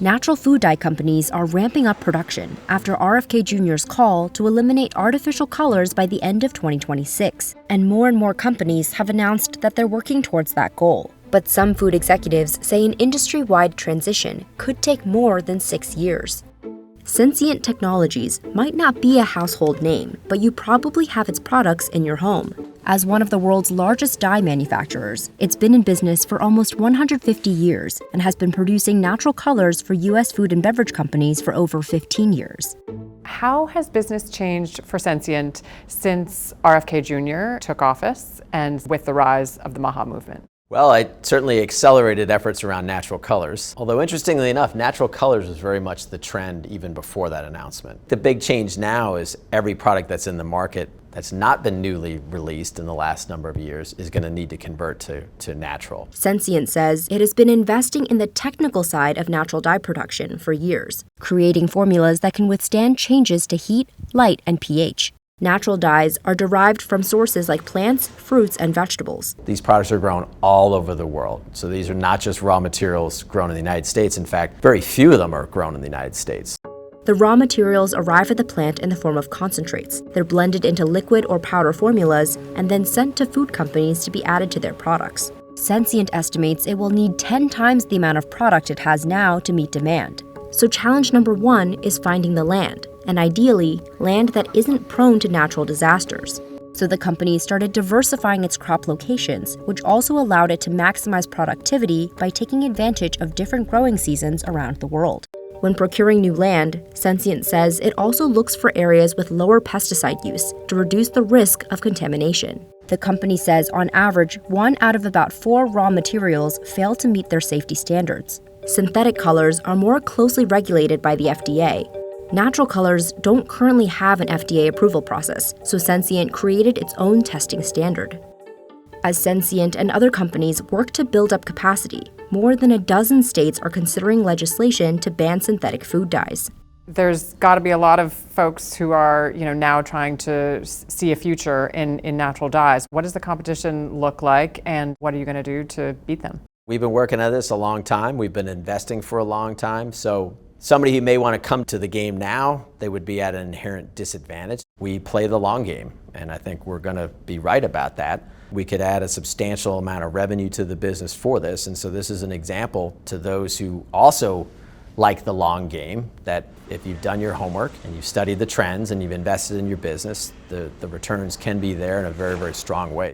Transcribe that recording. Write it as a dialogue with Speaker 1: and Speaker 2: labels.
Speaker 1: Natural food dye companies are ramping up production after RFK Jr.'s call to eliminate artificial colors by the end of 2026, and more companies have announced that they're working towards that goal. But some food executives say an industry-wide transition could take more than 6 years. Sensient Technologies might not be a household name, but you probably have its products in your home. As one of the world's largest dye manufacturers, it's been in business for almost 150 years and has been producing natural colors for U.S. food and beverage companies for over 15 years.
Speaker 2: How has business changed for Sensient since RFK Jr. took office and with the rise of the MAHA movement?
Speaker 3: Well, it certainly accelerated efforts around natural colors. Although interestingly enough, natural colors was very much the trend even before that announcement. The big change now is every product that's in the market that's not been newly released in the last number of years is going to need to convert to natural.
Speaker 1: Sensient says it has been investing in the technical side of natural dye production for years, creating formulas that can withstand changes to heat, light, and pH. Natural dyes are derived from sources like plants, fruits, and vegetables.
Speaker 3: These products are grown all over the world. So these are not just raw materials grown in the United States. In fact, very few of them are grown in the United States.
Speaker 1: The raw materials arrive at the plant in the form of concentrates. They're blended into liquid or powder formulas and then sent to food companies to be added to their products. Sensient estimates it will need 10 times the amount of product it has now to meet demand. So challenge number 1 is finding the land, and ideally, land that isn't prone to natural disasters. So the company started diversifying its crop locations, which also allowed it to maximize productivity by taking advantage of different growing seasons around the world. When procuring new land, Sensient says it also looks for areas with lower pesticide use to reduce the risk of contamination. The company says on average, 1 out of about 4 raw materials fail to meet their safety standards. Synthetic colors are more closely regulated by the FDA. Natural colors don't currently have an FDA approval process, so Sensient created its own testing standard. As Sensient and other companies work to build up capacity, more than a dozen states are considering legislation to ban synthetic food dyes.
Speaker 2: There's got to be a lot of folks who are, now trying to see a future in natural dyes. What does the competition look like, and what are you going to do to beat them?
Speaker 3: We've been working at this a long time. We've been investing for a long time. So somebody who may want to come to the game now, they would be at an inherent disadvantage. We play the long game, and I think we're going to be right about that. We could add a substantial amount of revenue to the business for this, and so this is an example to those who also like the long game, that if you've done your homework and you've studied the trends and you've invested in your business, the returns can be there in a very, very strong way.